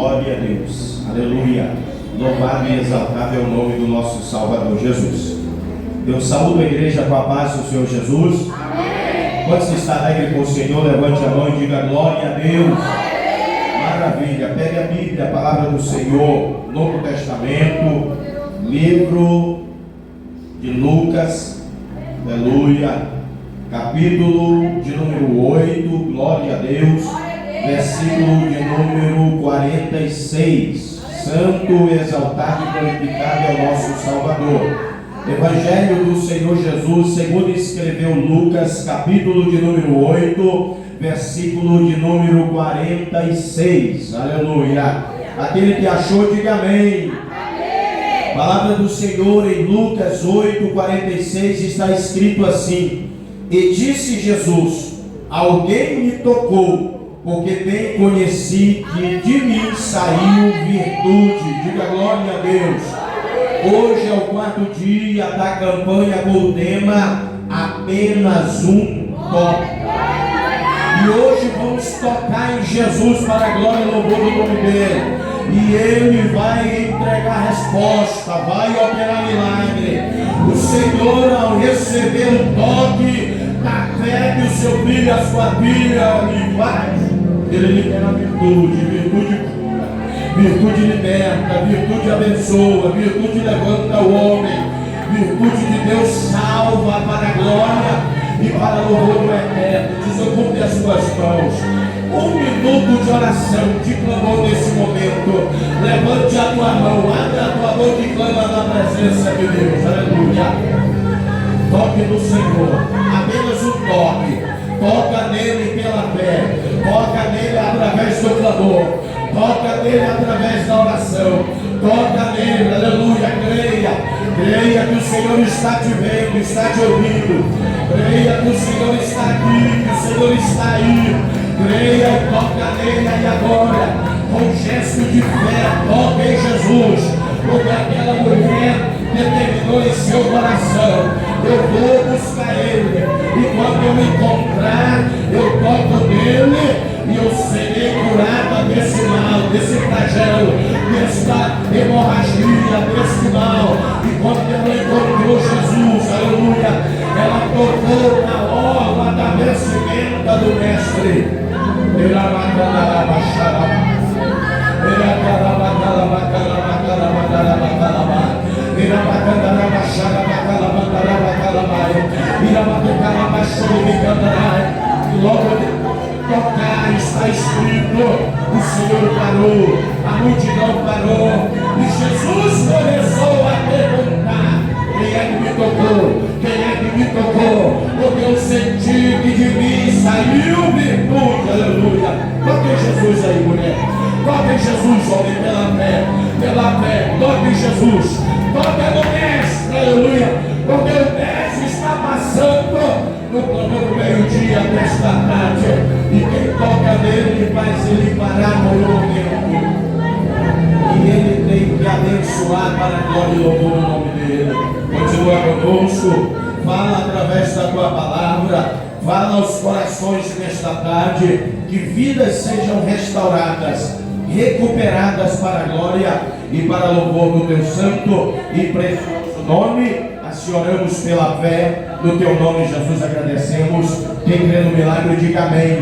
Glória a Deus. Aleluia. Louvado e exaltado é o nome do nosso Salvador Jesus. Eu saúdo a igreja com a paz do Senhor Jesus. Amém. Quando você está alegre com o Senhor, levante a mão e diga glória a Deus. Maravilha. Pegue a Bíblia, a palavra do Senhor, Novo Testamento, livro de Lucas. Aleluia. Capítulo de número 8, glória a Deus. Versículo de número 46. Santo, exaltado e glorificado é o nosso Salvador. Evangelho do Senhor Jesus, segundo escreveu Lucas, capítulo de número 8, versículo de número 46. Aleluia. Aquele que achou, diga amém. Palavra do Senhor em Lucas 8, 46 está escrito assim: E disse Jesus: Alguém me tocou, porque bem conheci que de mim saiu virtude. Diga glória a Deus. Hoje é o quarto dia da campanha com o tema Apenas um Toque. E hoje vamos tocar em Jesus para a glória e louvor do nome dele. E ele vai entregar a resposta, vai operar milagre. O Senhor, ao receber o toque da fé que o seu filho e a sua filha lhe faz, ele libera virtude, virtude cura, virtude liberta, virtude abençoa, virtude levanta o homem, virtude de Deus salva para a glória e para o louvor do eterno. Desocupe as suas mãos. 1 minuto de oração, de clamor nesse momento. Levante a tua mão, abre a tua boca e clama na presença de Deus. Aleluia. Toque no Senhor, apenas um toque. Toca nele pela fé, toca nele através do clamor, toca nele através da oração, toca nele, aleluia, creia que o Senhor está te vendo, está te ouvindo, creia que o Senhor está aqui, que o Senhor está aí, creia e toca nele aí agora, com um gesto de fé, toca em Jesus, porque aquela mulher determinou em seu coração: eu vou buscar ele, e quando eu me encontrar, eu toco nele, e eu serei curada desse mal, desse flagelo, desta hemorragia, desse mal. E quando ela encontrou Jesus, aleluia, ela tocou na orla da vestimenta do mestre. Logo tocar, está escrito, o Senhor parou, a multidão parou, e Jesus começou a perguntar: quem é que me tocou? Quem é que me tocou? Porque eu senti que de mim saiu virtude. Aleluia. Toque em Jesus aí, mulher. Toque em Jesus, homem, pela fé, toque em Jesus, toque no mestre, aleluia, porque o mestre está passando no plano do meio-dia desta tarde, e quem toca nele faz ele parar no momento, e ele tem que abençoar para a glória e louvor do nome dele. Continua conosco, fala através da tua palavra, fala aos corações nesta tarde, que vidas sejam restauradas, recuperadas para a glória e para o louvor do teu santo e precioso nome. Assim oramos pela fé no teu nome, Jesus, agradecemos. Quem crê no milagre, diga amém.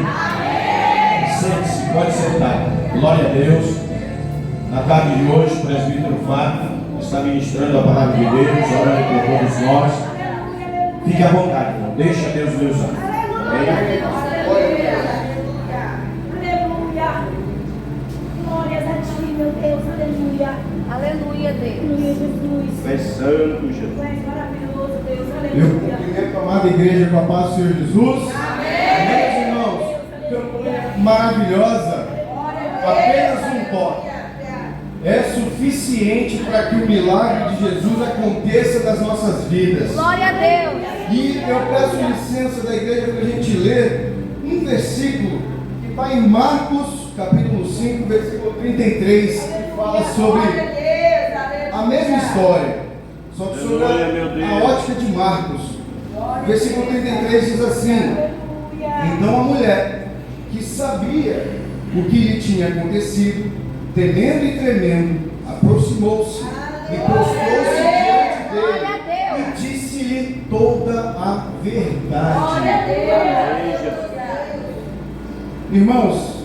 Sente-se, pode sentar. Glória a Deus. Na tarde de hoje, o presbítero Fábio está ministrando a palavra de Deus, orando por todos nós. Fique à vontade, irmão. Deixa Deus lhe usar. Amém? Meu Deus, aleluia. Aleluia, Deus. Aleluia, Jesus. É santo, Jesus. Tu és maravilhoso, Deus. Eu Aleluia. cumprimento a amada igreja com a paz do Senhor Jesus. Amém. Meus irmãos, campanha maravilhosa. Apenas um toque é suficiente para que o milagre de Jesus aconteça nas nossas vidas. Glória a Deus. E eu peço licença da igreja para a gente ler um versículo que está em Marcos, capítulo 5, versículo 33, que fala sobre a mesma história, só que sobre a ótica de Marcos. Versículo 33 diz assim: Então a mulher, que sabia o que lhe tinha acontecido, temendo e tremendo, aproximou-se e prostrou-se diante Glória a dele Deus. e disse-lhe toda a verdade. Glória a Deus. Irmãos,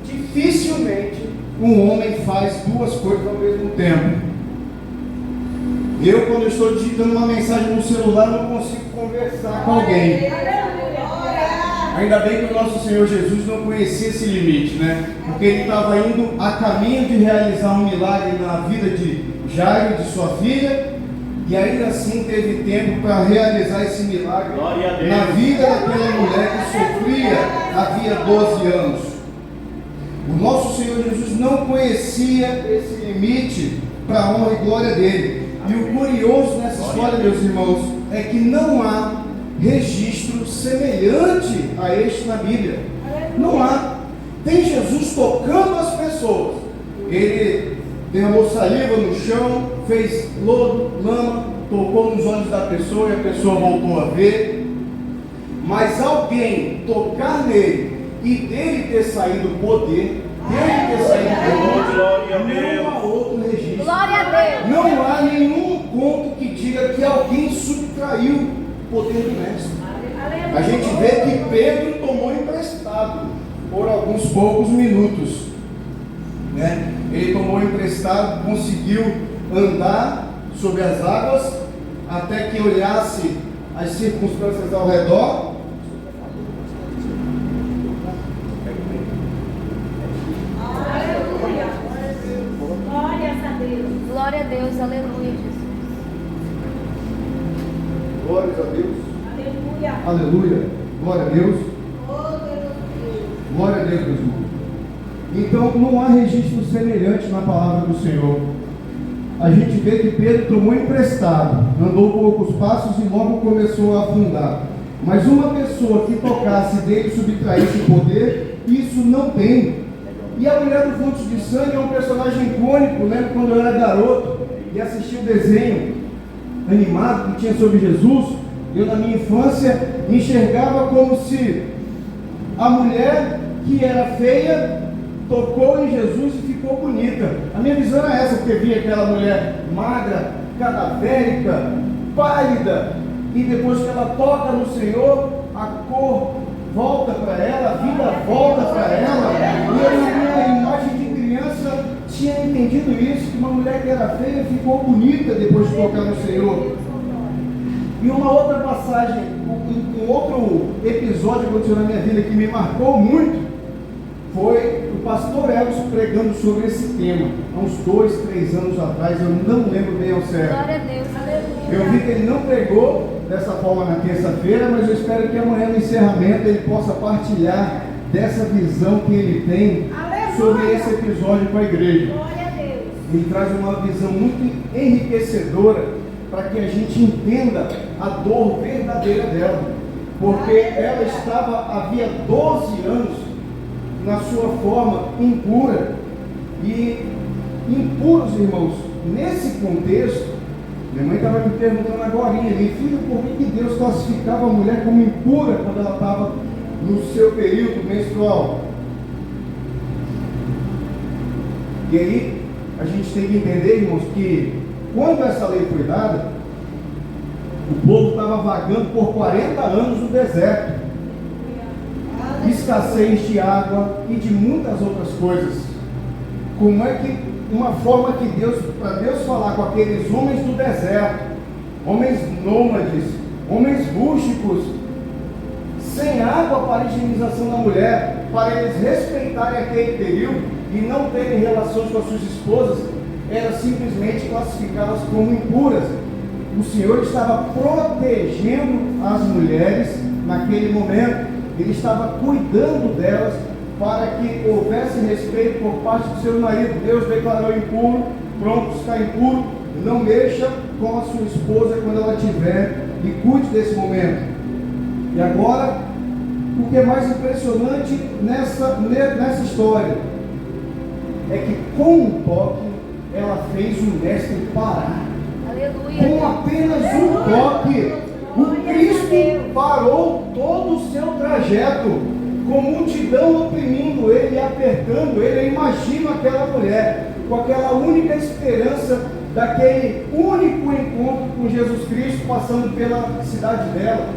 dificilmente um homem faz duas coisas ao mesmo tempo. Eu, quando eu estou digitando uma mensagem no celular, não consigo conversar com alguém. Ainda bem que o nosso Senhor Jesus não conhecia esse limite, né? Porque ele estava indo a caminho de realizar um milagre na vida de Jairo, de sua filha, e ainda assim teve tempo para realizar esse milagre na vida daquela mulher que sofria havia 12 anos. O nosso Senhor Jesus não conhecia esse limite para a honra e glória dele. E o curioso nessa história, meus irmãos, é que não há registro semelhante a este na Bíblia. Não há. Tem Jesus tocando as pessoas. Ele derramou saliva no chão, fez lodo, lama, tocou nos olhos da pessoa e a pessoa voltou a ver. Mas alguém tocar nele e dele ter saído poder, dele ter saído poder, não há outro registro. Glória a Deus. Não há nenhum conto que diga que alguém subtraiu o poder do mestre. A gente vê que Pedro tomou emprestado por alguns poucos minutos, né? Ele tomou emprestado, conseguiu andar sobre as águas até que olhasse as circunstâncias ao redor. Aleluia. Glória a Deus. Glória a Deus. Aleluia, Jesus. Glória a Deus. Aleluia. Aleluia. Glória a Deus. Glória a Deus, meus irmãos. Então não há registro semelhante na palavra do Senhor. A gente vê que Pedro tomou emprestado, andou poucos passos e logo começou a afundar. Mas uma pessoa que tocasse dele e subtraísse o poder, isso não tem. E a mulher do fluxo de sangue é um personagem icônico. Lembro quando eu era garoto e assisti o desenho animado que tinha sobre Jesus. Eu, na minha infância, enxergava como se a mulher que era feia tocou em Jesus e ficou bonita. A minha visão era essa, porque via aquela mulher magra, cadavérica, pálida, e depois que ela toca no Senhor, a cor volta para ela, a vida volta para ela. E eu, na minha imagem de criança, tinha entendido isso, que uma mulher que era feia ficou bonita depois de tocar no Senhor. E uma outra passagem, um outro episódio que aconteceu na minha vida que me marcou muito, foi o pastor Elvis pregando sobre esse tema, há uns 2, 3 anos atrás, eu não lembro bem ao certo. Glória a Deus. Aleluia. Eu vi que ele não pregou dessa forma na terça-feira, mas eu espero que amanhã no encerramento ele possa partilhar dessa visão que ele tem sobre esse episódio com a igreja. Glória a Deus. Ele traz uma visão muito enriquecedora para que a gente entenda a dor verdadeira dela, porque ela estava havia 12 anos na sua forma impura. E impuros, irmãos, nesse contexto, minha mãe estava me perguntando agora, minha filha, por que Deus classificava a mulher como impura quando ela estava no seu período menstrual? E aí a gente tem que entender, irmãos, que quando essa lei foi dada, o povo estava vagando por 40 anos no deserto, escassez de água e de muitas outras coisas. Como é que uma forma que Deus, para Deus falar com aqueles homens do deserto, homens nômades, homens rústicos, sem água para a higienização da mulher, para eles respeitarem aquele período e não terem relações com as suas esposas, era simplesmente classificá-las como impuras. O Senhor estava protegendo as mulheres naquele momento. Ele estava cuidando delas para que houvesse respeito por parte do seu marido. Deus declarou impuro, pronto, está impuro, não mexa com a sua esposa quando ela tiver, e cuide desse momento. E agora, o que é mais impressionante nessa história é que com um toque ela fez o mestre parar. Aleluia. Com apenas um toque, o Cristo parou todo o seu trajeto. com multidão oprimindo ele e apertando ele. Eu imagino aquela mulher com aquela única esperança daquele único encontro com Jesus Cristo passando pela cidade dela.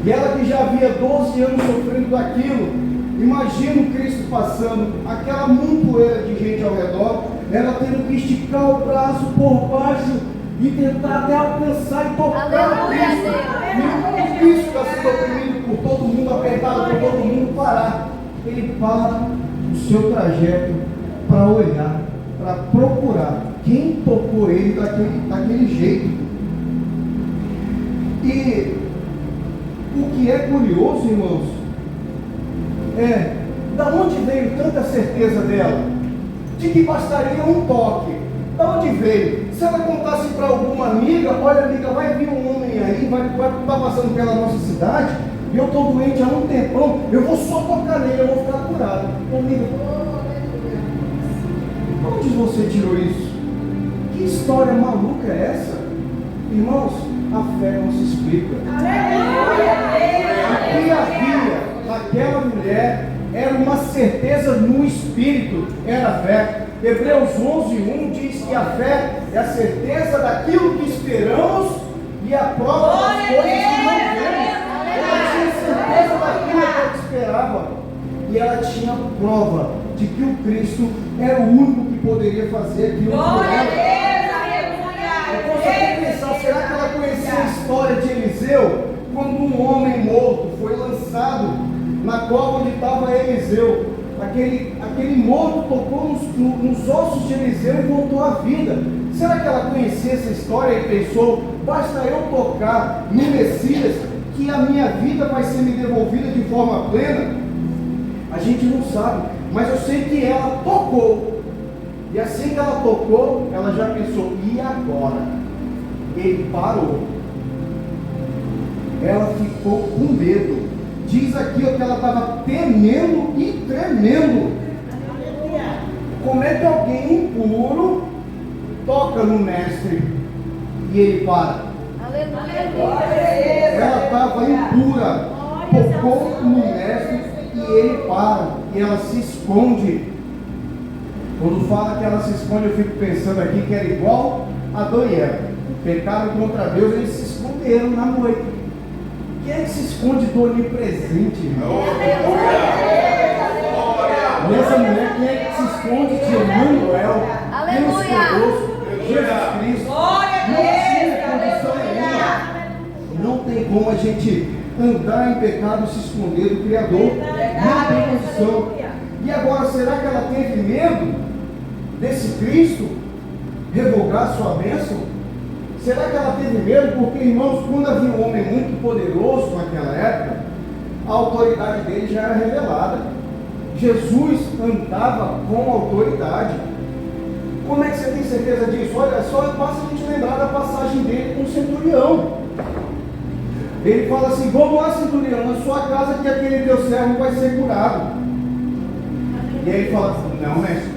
E ela que já havia 12 anos sofrendo daquilo, imagina o Cristo passando, aquela montoeira de gente ao redor, ela tendo que esticar o braço por baixo e tentar até alcançar e tocar o Cristo. E o Cristo está sendo oprimido por todo mundo, apertado por todo mundo, parar. Ele para o seu trajeto para olhar, para procurar quem tocou ele daquele jeito. E o que é curioso, irmãos, é da onde veio tanta certeza dela de que bastaria um toque. Da onde veio? Se ela contasse para alguma amiga, olha amiga, vai vir um homem aí, vai estar passando pela nossa cidade, e eu estou doente há um tempão, eu vou só tocar nele, eu vou ficar curado. Amiga, onde você tirou isso? Que história maluca é essa? Irmãos, a fé não se explica. O que havia naquela mulher era uma certeza no Espírito, era a fé. Hebreus 11:1 diz que a fé é a certeza daquilo que esperamos e a prova das coisas que não vemos. Ela tinha certeza daquilo que ela esperava e ela tinha prova de que o Cristo era o único que poderia fazer aquilo por ela. Eu posso até pensar, será que ela conhecia a história de Eliseu? Quando um homem morto foi lançado na cova onde estava Eliseu, aquele morto tocou nos ossos de Eliseu e voltou à vida. Será que ela conhecia essa história e pensou, basta eu tocar no Messias que a minha vida vai ser me devolvida de forma plena? A gente não sabe, mas eu sei que ela tocou. E assim que ela tocou, ela já pensou, e agora? Ele parou. Ela ficou com medo. Diz aqui que ela estava temendo e tremendo. Como é que alguém impuro toca no mestre e ele para? Ela estava impura, tocou no mestre e ele para. E ela se esconde. Quando fala que ela se esconde, eu fico pensando aqui que era igual a Adão e Eva. Pecaram contra Deus, eles se esconderam na noite. Quem é que se esconde do onipresente, irmão? Nessa mulher, quem é que se esconde de Emmanuel? Deus conosco, Jesus Cristo. Não tinha condição nenhuma. Não tem como a gente andar em pecado e se esconder do Criador. Não tem condição. E agora, será que ela teve medo desse Cristo revogar sua bênção? Será que ela teve medo? Porque, irmãos, quando havia um homem muito poderoso naquela época, a autoridade dele já era revelada. Jesus andava com autoridade. Como é que você tem certeza disso? Olha, só basta a gente lembrar da passagem dele com o centurião. Ele fala assim, vamos lá, centurião, na sua casa que aquele teu servo vai ser curado. E aí ele fala, não, mestre,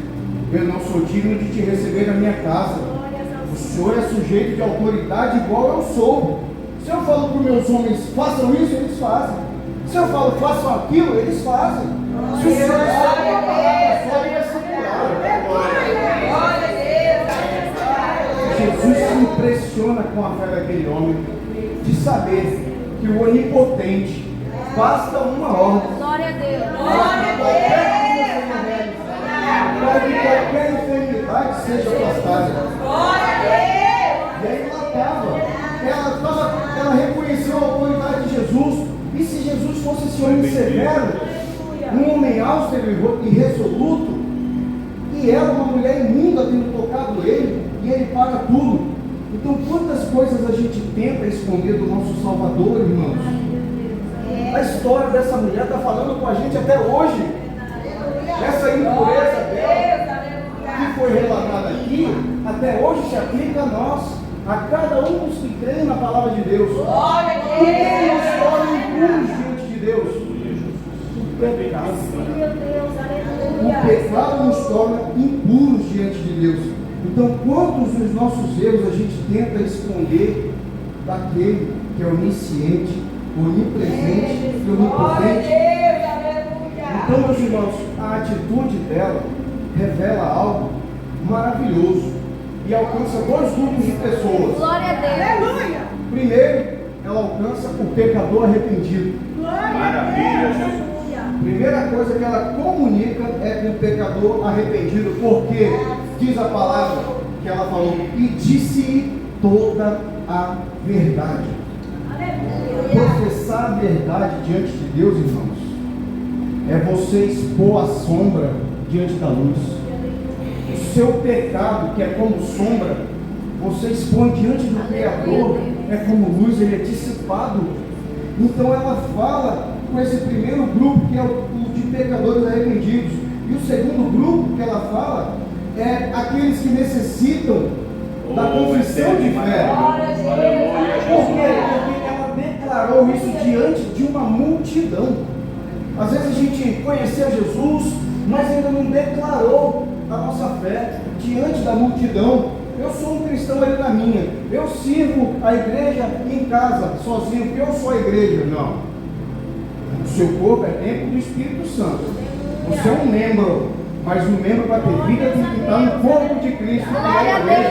eu não sou digno de te receber na minha casa. O Senhor é sujeito de autoridade igual eu sou. Se eu falo para os meus homens, façam isso, eles fazem. Se eu falo, façam aquilo, eles fazem. Se o Senhor sabe uma palavra só, ele vai ser curado. Jesus se impressiona com a fé daquele homem, de saber que o onipotente basta uma ordem. Glória a Deus. Para que qualquer enfermidade seja afastada. E aí ela estava. Ela reconheceu a autoridade de Jesus. E se Jesus fosse esse homem severo, um homem austero e resoluto, e ela, uma mulher imunda, tendo tocado ele, e ele para tudo. Então, quantas coisas a gente tenta esconder do nosso Salvador, irmãos? A história dessa mulher está falando com a gente até hoje. Essa impureza dela, que foi relatada aqui, até hoje se aplica a nós, a cada um dos que creem na palavra de Deus. O que nos torna impuros diante de Deus? O pecado. O pecado nos torna impuros diante de Deus. Então, quantos dos nossos erros a gente tenta esconder daquele que é onisciente, onipresente e onipotente? Então, meus irmãos, a atitude dela revela algo maravilhoso e alcança dois grupos de pessoas. Glória a Deus. Aleluia. Primeiro, ela alcança o pecador arrependido. Maravilha, Jesus. Primeira coisa que ela comunica é com o pecador arrependido, porque diz a palavra que ela falou, e disse toda a verdade. Professar a verdade diante de Deus, irmãos, é você expor a sombra diante da luz. O seu pecado, que é como sombra, você expõe diante do Criador, é como luz, ele é dissipado. Então ela fala com esse primeiro grupo, que é o de pecadores arrependidos, e o segundo grupo que ela fala é aqueles que necessitam da confissão de fé. Porque ela declarou isso diante de uma multidão. Às vezes a gente conheceu Jesus, mas ainda não declarou a nossa fé diante da multidão. Eu sou um cristão ali na minha, eu sirvo a igreja em casa, sozinho, porque eu sou a igreja. Não. O seu corpo é templo do Espírito Santo. Você é um membro, mas um membro para ter vida tem que estar no corpo de Cristo. Glória a Deus.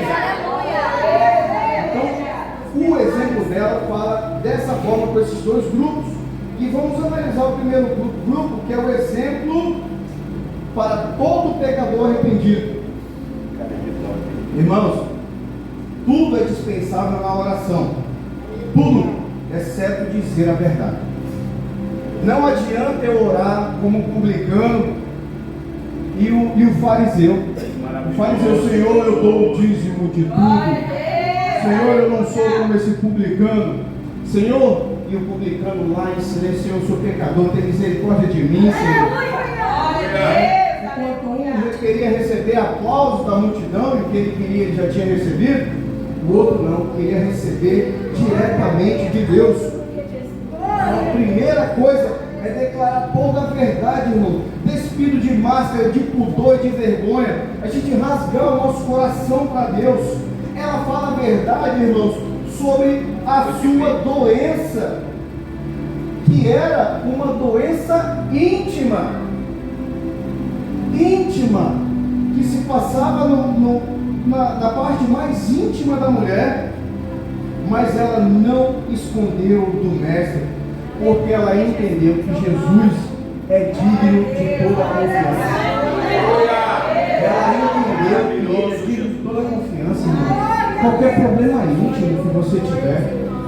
Então, o exemplo dela fala dessa forma com esses dois grupos. E vamos analisar o primeiro grupo, que é o exemplo para todo pecador arrependido. Irmãos, tudo é dispensável na oração. Tudo, exceto dizer a verdade. Não adianta eu orar como o publicano e o fariseu. O fariseu, Senhor, eu dou o dízimo de tudo. Senhor, eu não sou como esse publicano. Senhor, e o publicano lá em silêncio, Senhor, eu sou pecador, tem misericórdia de mim, Senhor. Enquanto um queria receber aplausos da multidão, e o que ele queria ele já tinha recebido, o outro não, queria receber diretamente de Deus. A primeira coisa é declarar toda a verdade, irmão. Despido de máscara, de pudor e de vergonha. A gente rasgar o nosso coração para Deus. Ela fala a verdade, irmãos, sobre a sua doença, que era uma doença íntima, que se passava na parte mais íntima da mulher, mas ela não escondeu do mestre, porque ela entendeu que Jesus é digno de toda a confiança. Ela entendeu que ele é digno de toda a confiança, irmão. Qualquer problema íntimo que você tiver,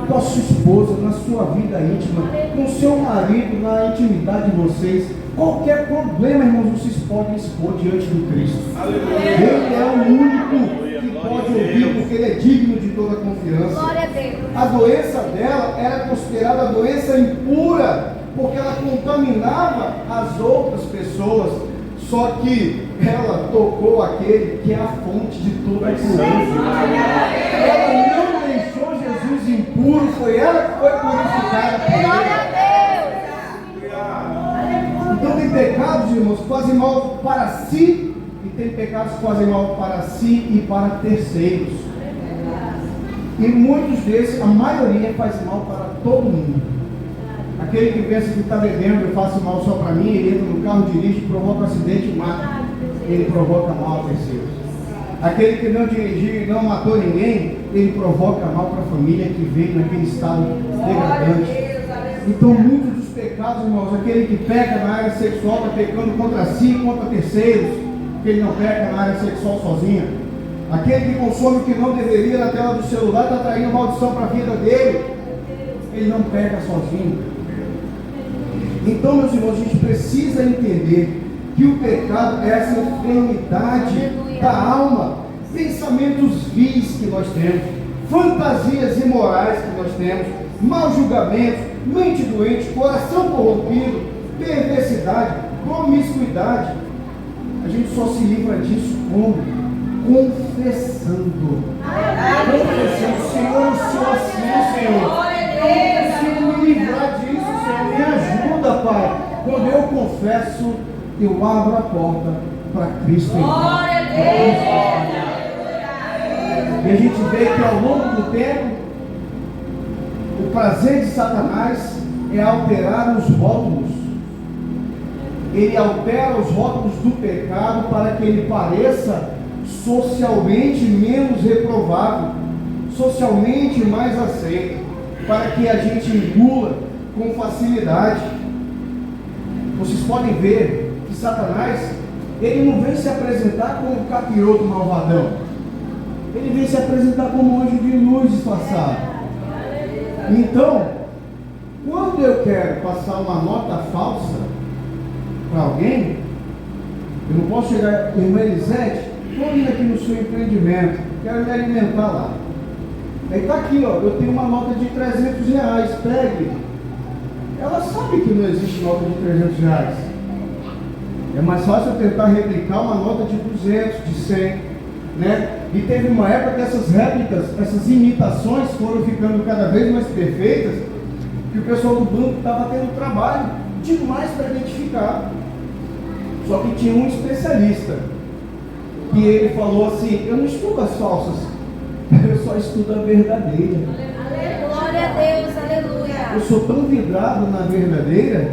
com a sua esposa, na sua vida íntima, com o seu marido, na intimidade de vocês, qualquer problema, irmãos, vocês podem expor diante do Cristo. Ele é o único que pode ouvir, porque ele é digno de toda a confiança. Glória a Deus. A doença dela era considerada doença impura, porque ela contaminava as outras pessoas. Só que ela tocou aquele que é a fonte de toda a pureza. Ela não deixou Jesus impuro, foi ela que foi purificada por ele. Então tem pecados, irmãos, que fazem mal para si, e tem pecados que fazem mal para si e para terceiros. E muitos desses, a maioria, faz mal para todo mundo. Aquele que pensa que está bebendo, eu faço mal só para mim, ele entra no carro, dirige, provoca um acidente e mata. Ele provoca mal a terceiros. Aquele que não dirigiu e não matou ninguém, ele provoca mal para a família que veio naquele estado degradante. Então, muitos dos pecados, irmãos, aquele que peca na área sexual está pecando contra si e contra terceiros, porque ele não peca na área sexual sozinho. Aquele que consome o que não deveria na tela do celular está traindo maldição para a vida dele. Ele não peca sozinho. Então, meus irmãos, a gente precisa entender que o pecado é essa enfermidade da alma, pensamentos vis que nós temos, fantasias imorais que nós temos, mau julgamento, mente doente, coração corrompido, perversidade, promiscuidade. A gente só se livra disso como? Confessando. Confessando, Senhor, eu sou assim, Senhor. Eu preciso me livrar disso, Senhor. Me ajuda, Pai. Quando eu confesso, eu abro a porta para Cristo. Glória a Deus. E a gente vê que ao longo do tempo, o prazer de Satanás é alterar os rótulos. ele altera os rótulos do pecado para que ele pareça socialmente menos reprovável, socialmente mais aceito, para que a gente engula com facilidade. Vocês podem ver que Satanás, ele não vem se apresentar como um capiroto malvadão, ele vem se apresentar como um anjo de luz disfarçado. Então, quando eu quero passar uma nota falsa para alguém, eu não posso chegar, irmã Elisete, estou indo aqui no seu empreendimento, quero me alimentar lá. Aí está aqui, ó, eu tenho uma nota de R$300, pegue. Ela sabe que não existe nota de R$300. É mais fácil eu tentar replicar uma nota de 200, de 100, né? E teve uma época que essas réplicas, essas imitações foram ficando cada vez mais perfeitas, que o pessoal do banco estava tendo trabalho demais para identificar. Só que tinha um especialista, e ele falou assim: eu não estudo as falsas, eu só estudo a verdadeira. Glória a Deus, aleluia. Eu sou tão vidrado na verdadeira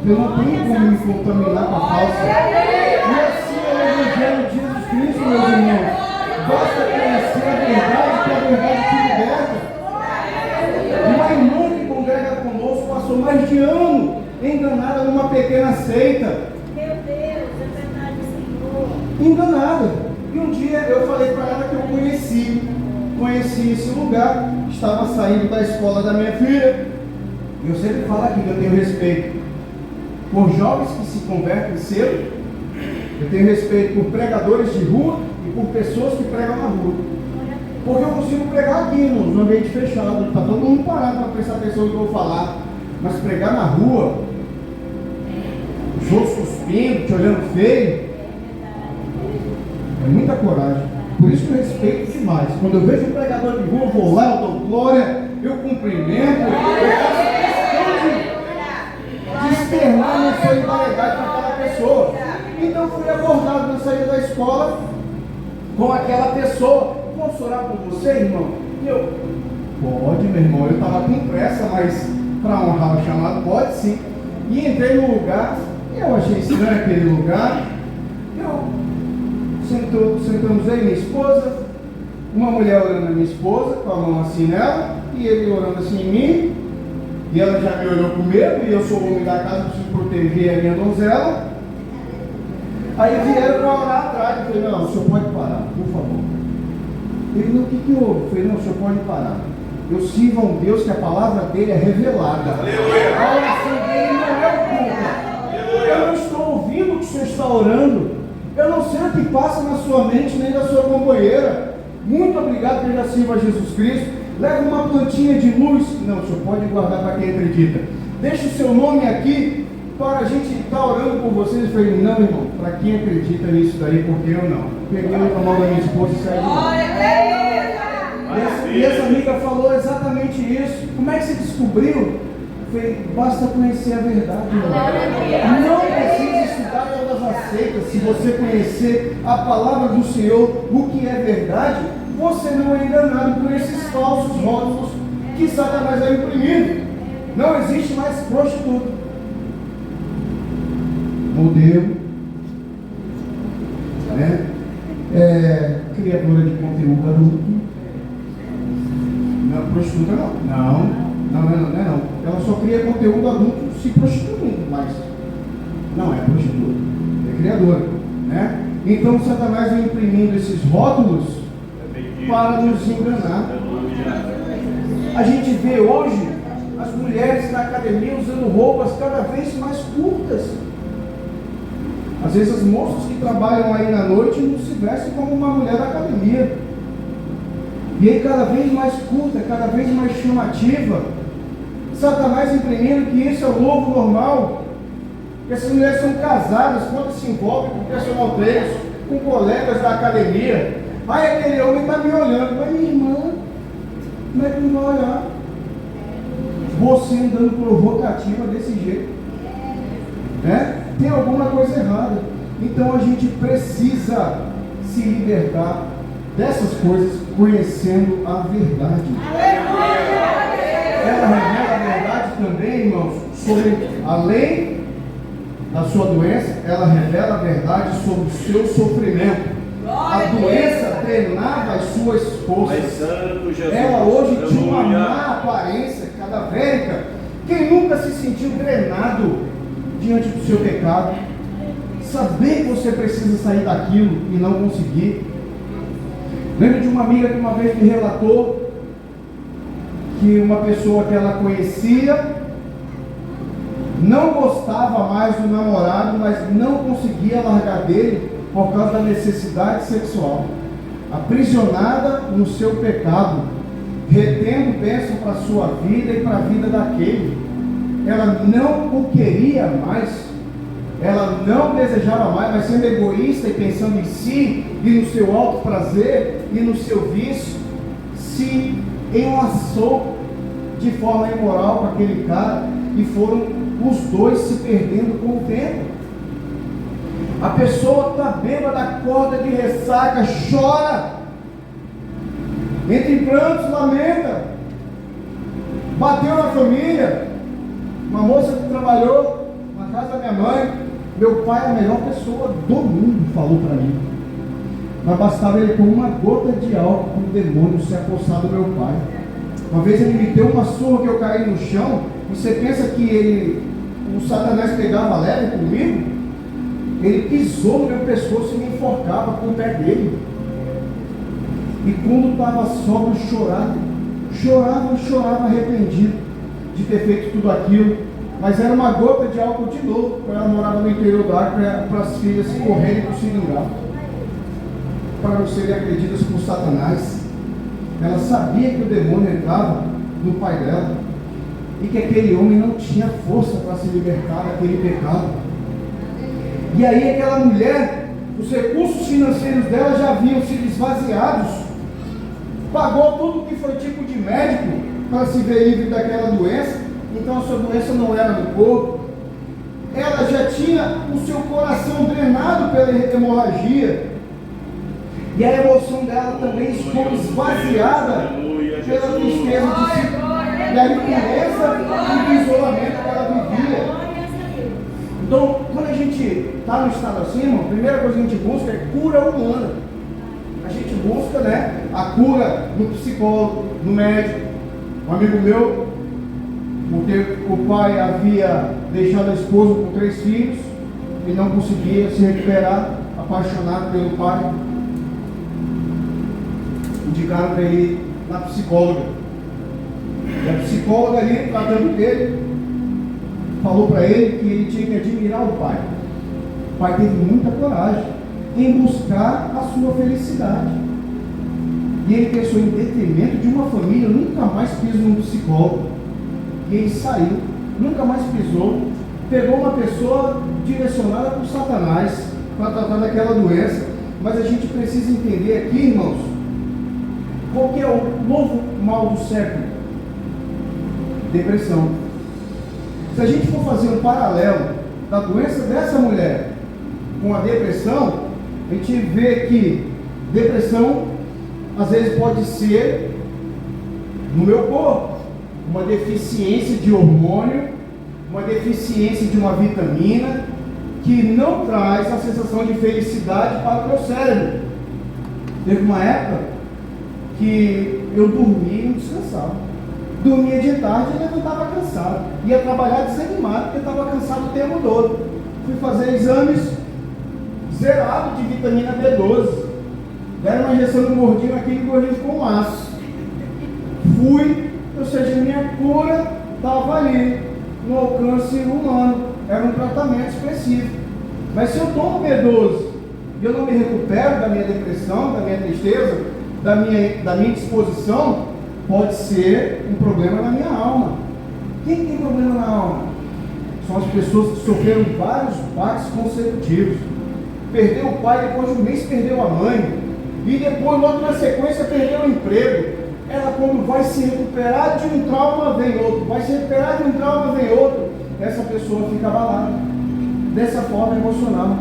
que eu não tenho como me contaminar com a falsa. E assim é o Evangelho de Jesus Cristo, meus irmãos. Basta conhecer a verdade, que a verdade te liberta. Uma irmã que congrega conosco passou mais de ano enganada numa pequena seita. Meu Deus, é verdade, Senhor. Enganada. E um dia eu falei para ela que eu conheci esse lugar, estava saindo da escola da minha filha. E eu sempre falo aqui que eu tenho respeito por jovens que se convertem cedo, eu tenho respeito por pregadores de rua e por pessoas que pregam na rua. Porque eu consigo pregar aqui no ambiente fechado, está todo mundo parado para prestar atenção no que eu vou falar. Mas pregar na rua, os outros cuspindo, te olhando feio, é muita coragem. Por isso que eu respeito demais. Quando eu vejo um pregador de rua, eu vou lá, eu dou glória, eu cumprimento, eu faço questão de externar minha solidariedade para aquela pessoa. Então eu fui abordado na saída da escola com aquela pessoa: posso orar por você, irmão? E eu: pode, meu irmão. Eu estava com pressa, mas para honrar o chamado, pode sim. E entrei no lugar, eu achei estranho aquele lugar. Sentamos aí, minha esposa, uma mulher orando na minha esposa, com a mão assim nela, e ele orando assim em mim, e ela já me olhou com medo, e eu sou o homem da casa, preciso proteger a minha donzela. Aí vieram para orar atrás, eu falei: não, o senhor pode parar, por favor. Ele: não, o que houve? Eu falei: não, o senhor pode parar. Eu sirvo a um Deus que a palavra dele é revelada. A oração dele não é oculta. Eu não estou ouvindo o que o senhor está orando. Eu não sei o que passa na sua mente nem da sua companheira. Muito obrigado, que eu já sirvo a Jesus Cristo. Leva uma plantinha de luz. Não, o senhor pode guardar para quem acredita. Deixa o seu nome aqui para a gente estar orando por vocês. Eu falei: não, irmão, para quem acredita nisso daí, porque eu não. Peguei a mão da minha esposa e saí de lá. E essa amiga falou exatamente isso. Como é que você descobriu? Eu falei: basta conhecer a verdade, irmão. Não precisa estudar todas as seitas. Se você conhecer a palavra do Senhor, o que é verdade, você não é enganado por esses falsos rótulos que Satanás vai imprimindo. Não existe mais prostituta, modelo, né? Criadora de conteúdo adulto. Não, prostituta não. Ela só cria conteúdo adulto se prostituindo, mas não é prostituta, é criadora, né? Então Satanás vem imprimindo esses rótulos para nos enganar. A gente vê hoje as mulheres na academia usando roupas cada vez mais curtas. Às vezes as moças que trabalham aí na noite não se vestem como uma mulher da academia. E aí cada vez mais curta, cada vez mais chamativa. Satanás imprimindo que isso é o novo normal. Que essas mulheres são casadas quando se envolvem com personal trainers, com colegas da academia. Aí aquele homem está me olhando: mas minha irmã, como é que não vai olhar? Você andando provocativa desse jeito, né? Tem alguma coisa errada. Então a gente precisa se libertar dessas coisas, conhecendo a verdade. Ela revela a verdade também, irmãos, sobre a lei da sua doença, ela revela a verdade sobre o seu sofrimento. A doença drenava as suas forças. Ela hoje tinha uma má aparência cadavérica. Quem nunca se sentiu drenado diante do seu pecado? Saber que você precisa sair daquilo e não conseguir. Lembro de uma amiga que uma vez me relatou que uma pessoa que ela conhecia não gostava mais do namorado, mas não conseguia largar dele por causa da necessidade sexual, aprisionada no seu pecado, retendo bênção para a sua vida e para a vida daquele. Ela não o queria mais, ela não desejava mais, mas sendo egoísta e pensando em si e no seu alto prazer e no seu vício, se enlaçou de forma imoral com aquele cara e foram os dois se perdendo com o tempo. A pessoa está bêbada, acorda de ressaca, chora, entre prantos, lamenta, bateu na família. Uma moça que trabalhou na casa da minha mãe, meu pai é a melhor pessoa do mundo, falou para mim, mas bastava ele com uma gota de álcool para o demônio se apossar do meu pai. Uma vez ele me deu uma surra que eu caí no chão. Você pensa que o Satanás pegava leve comigo? Ele pisou no meu pescoço e me enforcava com o pé dele. E quando estava sóbrio, chorava arrependido de ter feito tudo aquilo. Mas era uma gota de álcool de novo, quando ela morava no interior da área, para as filhas correrem para o seringal, para não serem agredidas por Satanás. Ela sabia que o demônio entrava no pai dela e que aquele homem não tinha força para se libertar daquele pecado. E aí aquela mulher, os recursos financeiros dela já haviam sido esvaziados, pagou tudo que foi tipo de médico para se ver livre daquela doença. Então a sua doença não era no corpo, ela já tinha o seu coração drenado pela hemorragia, e a emoção dela também ficou esvaziada pela tristeza de si, e a impureza e o isolamento que ela vivia. Então, quando a gente está no estado assim, irmão, a primeira coisa que a gente busca é cura humana. A gente busca, né, a cura no psicólogo, no médico. Um amigo meu, porque o pai havia deixado a esposa com 3 filhos e não conseguia se recuperar, apaixonado pelo pai, indicaram para ele ir na psicóloga. E a psicóloga ali, tratando dele, falou para ele que ele tinha que admirar o pai. O pai teve muita coragem em buscar a sua felicidade. E ele pensou em detrimento de uma família, nunca mais pisa num psicólogo. E ele saiu, nunca mais pisou, pegou uma pessoa direcionada por Satanás para tratar daquela doença. Mas a gente precisa entender aqui, irmãos, qual que é o novo mal do século? Depressão. Se a gente for fazer um paralelo da doença dessa mulher com a depressão, a gente vê que depressão às vezes pode ser no meu corpo, uma deficiência de hormônio, uma deficiência de uma vitamina que não traz a sensação de felicidade para o meu cérebro. Teve uma época que eu dormia e não descansava. Dormia de tarde e levantava cansado. Ia trabalhar desanimado porque estava cansado o tempo todo. Fui fazer exames zerado de vitamina B12. Deram uma injeção no gordinho, aquele gordinho com aço. Fui, ou seja, minha cura estava ali, no alcance humano. Era um tratamento específico. Mas se eu tomo B12 e eu não me recupero da minha depressão, da minha tristeza, da minha disposição, pode ser um problema na minha alma. Quem tem problema na alma? São as pessoas que sofreram vários baques consecutivos. Perdeu o pai, depois de um mês perdeu a mãe, e depois, logo na sequência, perdeu o emprego. Ela, quando vai se recuperar de um trauma, vem outro. Vai se recuperar de um trauma, vem outro. Essa pessoa fica abalada, dessa forma emocional.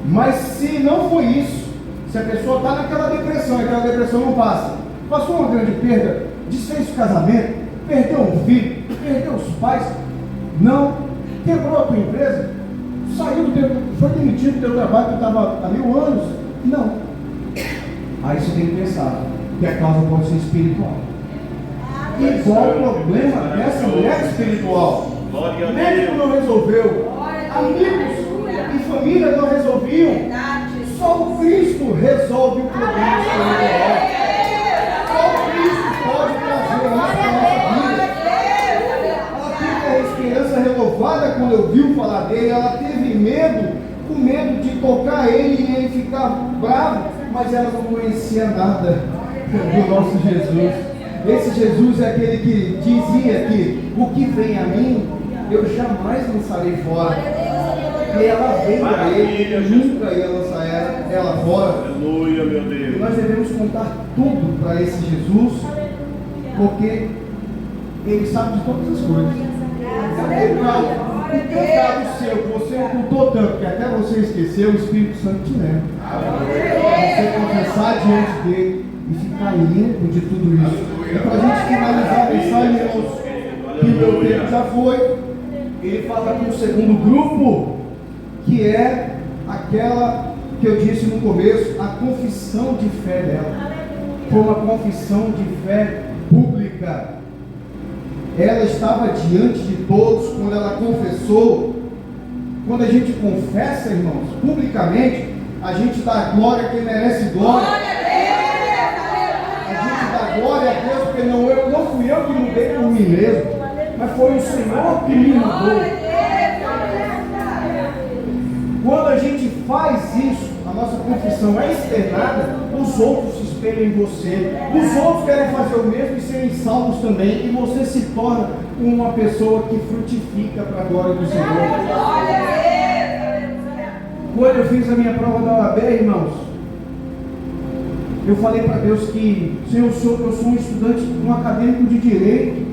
Mas se não foi isso, se a pessoa está naquela depressão e aquela depressão não passa, passou uma grande perda, desfez o casamento, perdeu um filho, perdeu os pais, não, quebrou a tua empresa, saiu do teu, foi demitido do teu trabalho que estava há 1000 anos. Não. Aí você tem que pensar que a causa pode ser espiritual. E qual o problema dessa mulher espiritual? O médico não resolveu, amigos e família não resolviam. Só o Cristo resolve o problema espiritual. Só o Cristo pode trazer isso para a nossa vida. Ela teve a esperança renovada quando eu vi falar dele. Ela teve medo, com medo de tocar ele e ele ficar bravo, mas ela não conhecia nada do nosso Jesus. Esse Jesus é aquele que dizia que o que vem a mim, eu jamais lançarei fora. E ela veio a ele, nunca ia lançar ela fora. Aleluia, meu E Deus. nós devemos contar tudo para esse Jesus, porque ele sabe de todas as coisas. O pecado seu, que você ocultou tanto, que até você esqueceu, o Espírito Santo te lembra. Você confessar diante dele e ficar limpo de tudo isso. E para a gente finalizar a mensagem, irmãos, que o meu tempo já foi, ele fala com o segundo grupo, que é aquela que eu disse no começo, a confissão de fé dela. Foi uma confissão de fé pública. Ela estava diante de todos quando ela confessou. Quando a gente confessa, irmãos, publicamente, a gente dá glória a quem merece glória. A gente dá glória a Deus, porque não fui eu que mudei por mim mesmo, mas foi o Senhor que me mudou. Quando a gente faz isso, a nossa confissão é externada, os outros se espelham em você. Os outros querem fazer o mesmo e serem salvos também. E você se torna uma pessoa que frutifica para a glória do Senhor. Quando eu fiz a minha prova da OAB, irmãos, eu falei para Deus que, Senhor, eu sou um estudante, um acadêmico de direito,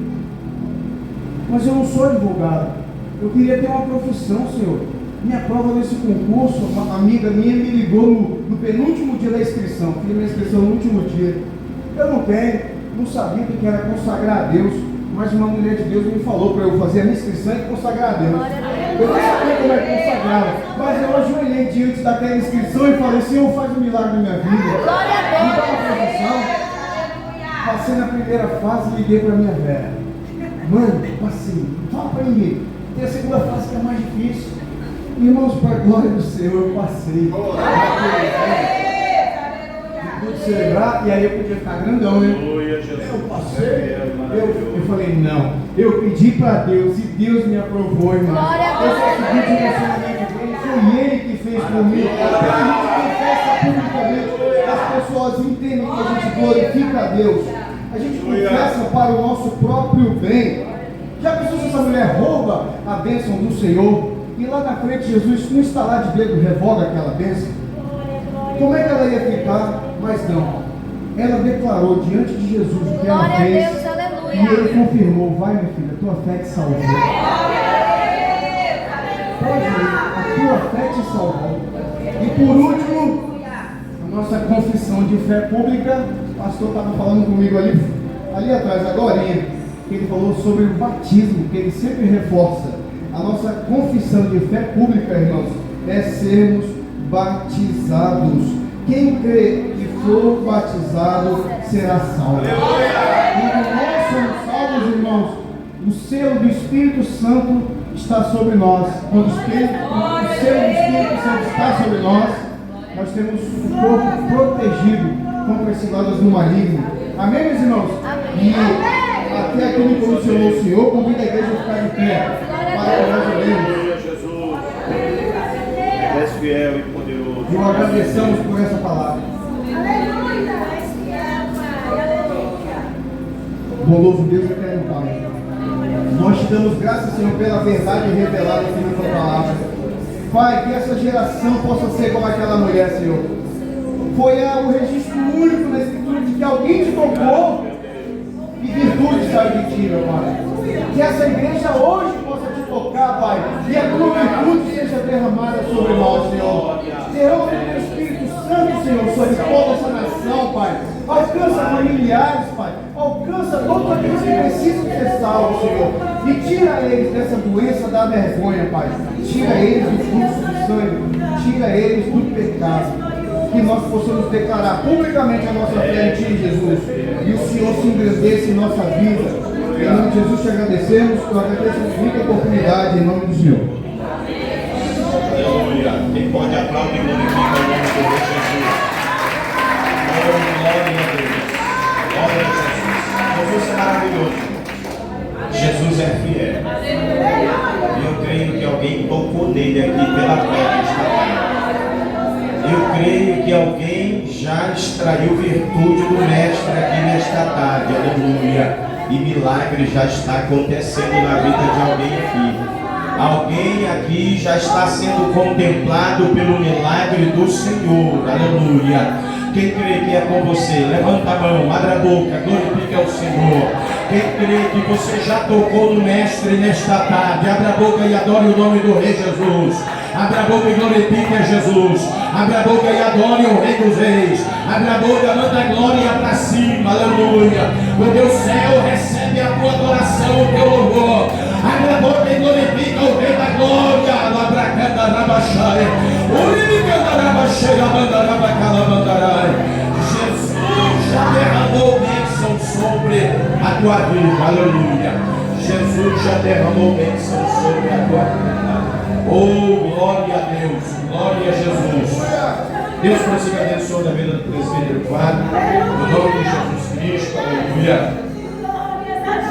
mas eu não sou advogado. Eu queria ter uma profissão, Senhor. Minha prova nesse concurso, uma amiga minha me ligou no penúltimo dia da inscrição. Fiz minha inscrição no último dia. Eu não sabia o que era consagrar a Deus, mas uma mulher de Deus me falou para eu fazer a minha inscrição e consagrar a Deus. Eu não sabia como é que consagrava, mas eu ajoelhei diante daquela inscrição e falei: Senhor, faz um milagre na minha vida. Me dá uma profissão. Passei na primeira fase e liguei para minha velha: mãe, passei, fala para ninguém. Tem a segunda fase que é mais difícil. Irmãos, para a glória do Senhor, eu passei. Pude celebrar, e aí eu podia ficar grandão, né? Eu passei. Eu falei: não, eu pedi para Deus e Deus me aprovou, irmão. Eu só segui o direcionamento dele, foi Ele que fez por mim. Quando a gente confessa publicamente, as pessoas entendem que a gente glorifica a Deus. A gente confessa para o nosso próprio bem. Já pensou se essa mulher rouba a bênção do Senhor? E lá na frente Jesus, com um estalar de dedo, revoga aquela bênção? Como é que ela ia ficar? Mas não. Ela declarou diante de Jesus o que ela fez. Glória a Deus, aleluia. E ele confirmou: vai, minha filha, tua fé te salvou. Pode ir, a tua fé te salvou. E por último, a nossa confissão de fé pública. O pastor estava falando comigo ali atrás, agora, que ele falou sobre o batismo, que ele sempre reforça. A nossa confissão de fé pública, irmãos, é sermos batizados. Quem crê e for batizado será salvo. Quando nós somos salvos, irmãos, o selo do Espírito Santo está sobre nós. Quando o selo do Espírito Santo está sobre nós, nós temos o corpo protegido contra as ciladas do maligno. Amém, meus irmãos? Amém. E até aqui me comissionou o Senhor, convida a igreja a ficar de pé. Para que nós oremos. Aleluia, Jesus. És fiel e poderoso. E nós agradecemos por essa palavra. Bondoso Deus e eterno Pai, nós te damos graças, Senhor, pela verdade revelada aqui na tua palavra. Pai, que essa geração possa ser como aquela mulher, Senhor. Foi o registro único na Escritura de que alguém te tocou e virtude saiu de ti, meu Pai. Que essa igreja hoje possa te tocar, Pai, e a tua virtude seja derramada sobre nós, Senhor. Derrama o teu Espírito Santo, Senhor, sobre toda essa nação, Pai. Alcança familiares, Pai. Alcança todos aqueles que precisam ser salvos, Senhor. E tira eles dessa doença da vergonha, Pai. Tira eles do fluxo de sangue. Tira eles do pecado. Que nós possamos declarar publicamente a nossa fé em Ti, Jesus. E o Senhor se engrandeça em nossa vida. Em nome de Jesus te agradecemos. Eu agradeço muita oportunidade em nome do Senhor. Aleluia. Quem pode aplaudir e glorificar o nome do Senhor Jesus. Glória a Deus. Glória a Jesus. Jesus é maravilhoso. Jesus é fiel. E eu creio que alguém tocou nele aqui pela fé nesta tarde. Eu creio que alguém já extraiu virtude do Mestre aqui nesta tarde. Aleluia. E milagre já está acontecendo na vida de alguém aqui. Alguém aqui já está sendo contemplado pelo milagre do Senhor. Aleluia. Quem crê que é com você, levanta a mão, abre a boca, glorifique ao Senhor. Quem crê que você já tocou no Mestre nesta tarde, abre a boca e adore o nome do Rei Jesus. Abre a boca e glorifique a Jesus. Abre a boca e adore o Rei dos Reis. Abre a boca, manda a glória para cima, aleluia. Porque o céu recebe a tua adoração, o teu louvor. Abre a boca e glorifica o Rei da glória. Jesus já derramou bênção sobre a tua vida, aleluia. Jesus já derramou bênção sobre a tua vida. Oh, glória a Deus, glória a Jesus. Deus prossiga abençoando a vida do presbítero Fábio, no nome de Jesus Cristo, aleluia.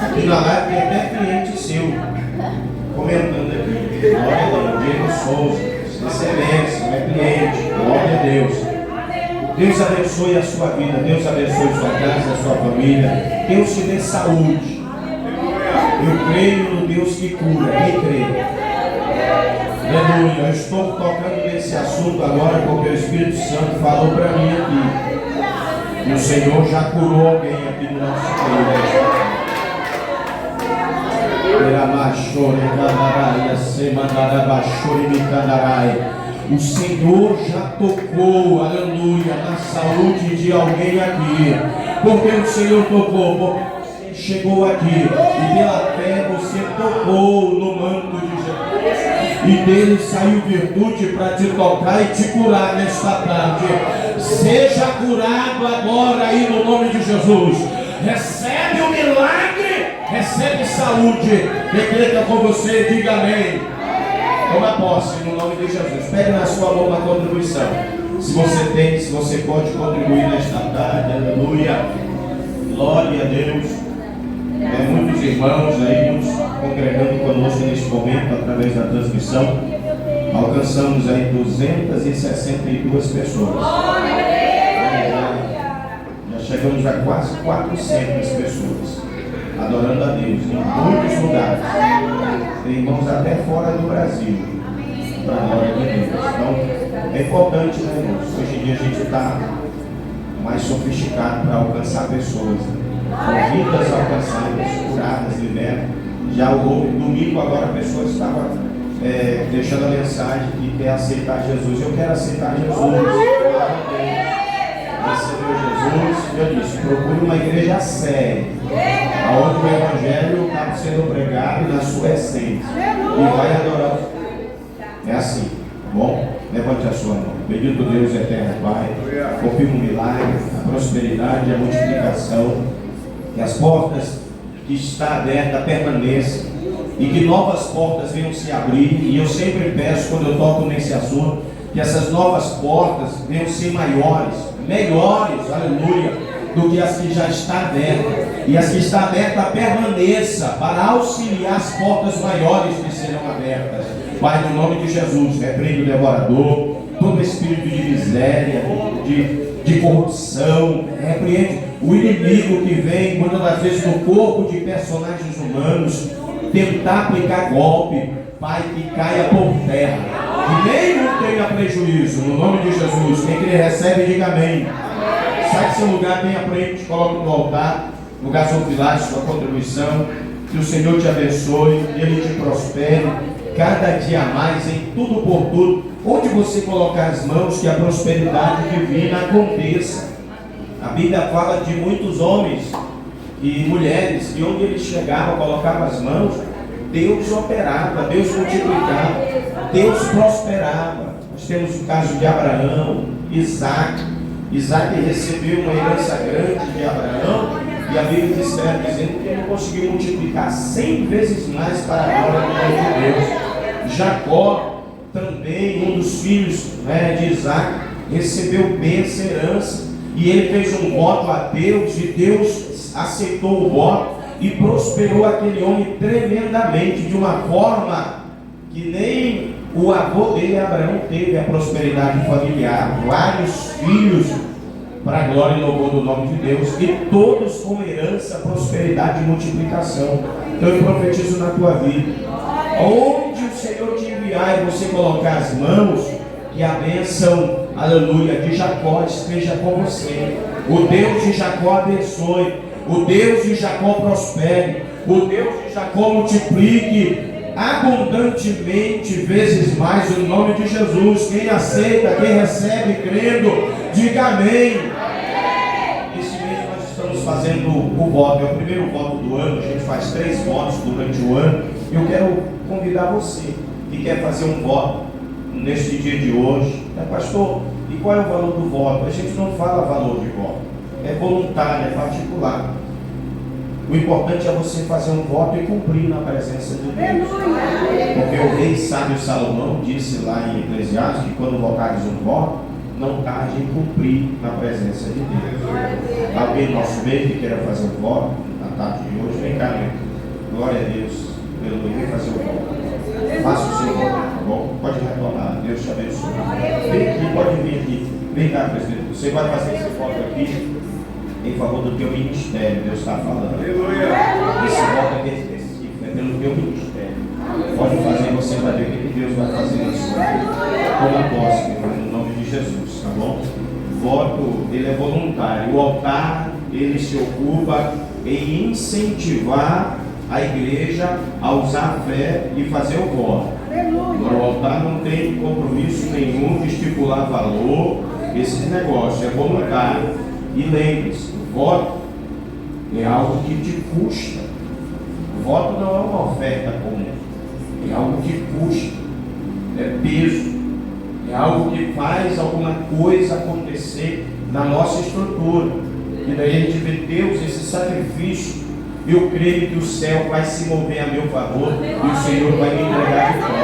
Aqui na live tem até cliente seu comentando aqui. Glória a Deus, Diego Souza, excelência, é cliente, glória a Deus. Deus abençoe a sua vida, Deus abençoe a sua casa, a sua família. Deus te dê saúde. Eu creio no Deus que cura, quem crê? Aleluia, eu estou tocando nesse assunto agora porque o Espírito Santo falou para mim aqui. E o Senhor já curou alguém aqui no nosso meio. O Senhor já tocou, aleluia, na saúde de alguém aqui. Porque o Senhor tocou, porque você chegou aqui e pela fé você tocou no manto de Jesus. E dele saiu virtude para te tocar e te curar nesta tarde. Seja curado agora aí no nome de Jesus. Recebe o milagre, recebe saúde. Quem crê que é com você, diga amém. Toma posse no nome de Jesus. Pegue na sua mão uma contribuição. Se você tem, se você pode contribuir nesta tarde, aleluia. Glória a Deus. Muitos irmãos aí nos congregando conosco neste momento através da transmissão. Alcançamos aí 262 pessoas. Já chegamos a quase 400 pessoas adorando a Deus em muitos lugares. Tem irmãos até fora do Brasil. Para a glória de Deus. Então é importante, né, irmãos? Hoje em dia a gente está mais sofisticado para alcançar pessoas. Vidas alcançadas, curadas, libertas. Já o domingo agora a pessoa estava deixando a mensagem que quer aceitar Jesus. Eu quero aceitar Jesus. Recebeu Jesus. Eu disse, procure uma igreja séria, onde o evangelho está sendo pregado na sua essência. E vai adorar. É assim, tá bom? Levante a sua mão. Bendito Deus eterno Pai. Confirma o milagre, a prosperidade, a multiplicação. Que as portas que está aberta permaneçam e que novas portas venham se abrir. E eu sempre peço, quando eu toco nesse assunto, que essas novas portas venham ser maiores, melhores, aleluia, do que as que já está aberta. E as que está aberta permaneça para auxiliar as portas maiores que serão abertas. Pai, no nome de Jesus, repreende o devorador, todo espírito de miséria, de corrupção, repreende o inimigo que vem muitas das vezes no corpo de personagens humanos tentar aplicar golpe. Pai, que caia por terra e nenhum tenha prejuízo no nome de Jesus. Quem crê recebe, diga amém. Sai do seu lugar, venha à frente, coloque no altar, no gasofilar, sua contribuição. Que o Senhor te abençoe, Ele te prospere cada dia mais em tudo por tudo. Onde você colocar as mãos, que a prosperidade divina aconteça. A Bíblia fala de muitos homens e mulheres que onde eles chegavam, colocavam as mãos, Deus operava, Deus multiplicava, Deus prosperava. Nós temos o caso de Abraão, Isaac. Isaac recebeu uma herança grande de Abraão, e a Bíblia está dizendo que ele conseguiu multiplicar 100 vezes mais para a glória do nome de Deus. Jacó, também um dos filhos de Isaac, recebeu bênção e herança, e ele fez um voto a Deus, e Deus aceitou o voto e prosperou aquele homem tremendamente, de uma forma que nem o avô dele, Abraão, teve a prosperidade familiar. Vários filhos para a glória e louvor do nome de Deus, e todos com herança, prosperidade e multiplicação. Então eu profetizo na tua vida, onde o Senhor te enviar e você colocar as mãos, que a bênção, aleluia, de Jacó esteja com você. O Deus de Jacó abençoe, o Deus de Jacó prospere, o Deus de Jacó multiplique abundantemente, vezes mais, o nome de Jesus. Quem aceita, quem recebe, crendo, diga amém. Esse mês nós estamos fazendo o voto, é o primeiro voto do ano. A gente faz 3 votos durante o ano. Eu quero convidar você que quer fazer um voto neste dia de hoje. Pastor, e qual é o valor do voto? A gente não fala valor de voto, é voluntário, é particular. O importante é você fazer um voto e cumprir na presença de Deus. Porque o rei sábio Salomão disse lá em Eclesiastes que quando votares um voto, não tarde em cumprir na presença de Deus. Alguém no nosso meio que queira fazer um voto na tarde de hoje, vem cá, meu. Glória a Deus pelo meio, fazer um voto. Faça o seu voto, tá bom? Pode retornar, Deus te abençoe. Vem aqui, pode vir aqui. Vem cá, presidente. Você vai fazer esse voto aqui em favor do teu ministério. Deus está falando. Aleluia. Esse voto aqui é específico, é pelo teu ministério. Pode fazer, você vai ver o que Deus vai fazer na sua vida. Toma posse, no nome de Jesus, tá bom? O voto, ele é voluntário. O altar, ele se ocupa em incentivar a igreja a usar a fé e fazer o voto. Agora, o altar não tem compromisso nenhum de estipular valor. Esse negócio é voluntário. E lembre-se, o voto é algo que te custa. O voto não é uma oferta comum, é algo que custa, é peso, é algo que faz alguma coisa acontecer na nossa estrutura. E daí a gente vê Deus, esse sacrifício. Eu creio que o céu vai se mover a meu favor e o Senhor vai me entregar de volta.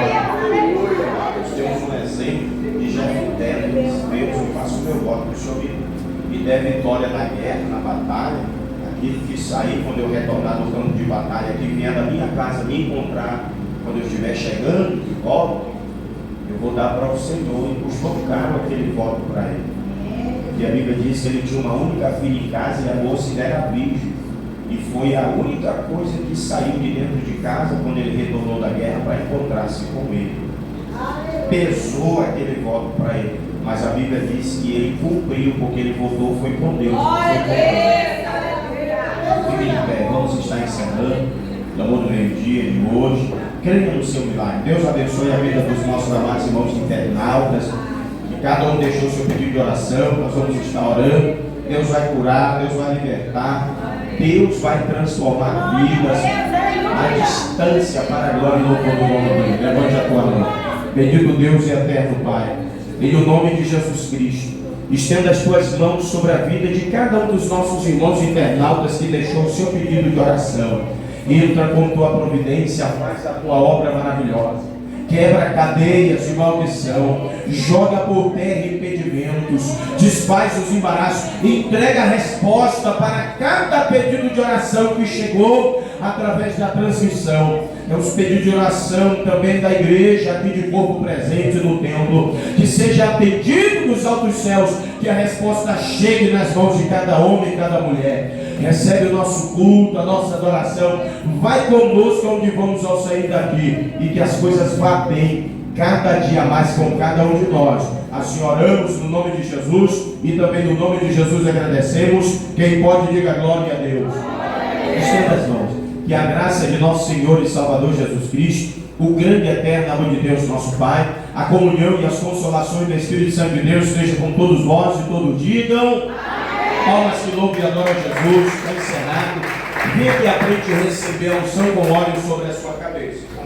Nós temos um exemplo de Jefté. Deus, eu faço o meu voto para o Senhor me der vitória na guerra, na batalha. Aquele que sair quando eu retornar do campo de batalha, que vier da minha casa me encontrar quando eu estiver chegando de volta, eu vou dar para o Senhor. E custou caro aquele voto para ele. E a Bíblia diz que ele tinha uma única filha em casa e a moça ainda era virgem. E foi a única coisa que saiu de dentro de casa quando ele retornou da guerra para encontrar-se com ele. Pesou aquele voto para ele, mas a Bíblia diz que ele cumpriu, porque ele votou foi com Deus. Fique de pé, vamos estar encerrando o amor do meio-dia de hoje. Creia no seu milagre. Deus abençoe a vida dos nossos amados irmãos internautas, que cada um deixou seu pedido de oração. Nós vamos estar orando. Deus vai curar, Deus vai libertar, Deus vai transformar vidas à distância para a glória e louvor do nome dele. Levante a tua mão. Bendito Deus e eterno Pai, em nome de Jesus Cristo, estenda as tuas mãos sobre a vida de cada um dos nossos irmãos internautas que deixou o seu pedido de oração. Entra com tua providência, faz a tua obra maravilhosa. Quebra cadeias de maldição, joga por terra impedimentos, desfaz os embaraços, entrega a resposta para cada pedido de oração que chegou através da transmissão. É os pedidos de oração também da igreja aqui de corpo presente no templo, que seja atendido nos altos céus, que a resposta chegue nas mãos de cada homem e cada mulher. Recebe o nosso culto, a nossa adoração, vai conosco onde vamos ao sair daqui, e que as coisas vá bem cada dia mais com cada um de nós. Assim oramos no nome de Jesus, e também no nome de Jesus agradecemos. Quem pode, diga glória a Deus. Estenda as mãos. Que a graça de nosso Senhor e Salvador Jesus Cristo, o grande e eterno amor de Deus nosso Pai, a comunhão e as consolações do Espírito Santo de Deus esteja com todos vós, e todos digam amém. Palmas que louvam e adoram a Jesus. Está encerrado. Vem aqui à frente receber a unção com óleo sobre a sua cabeça.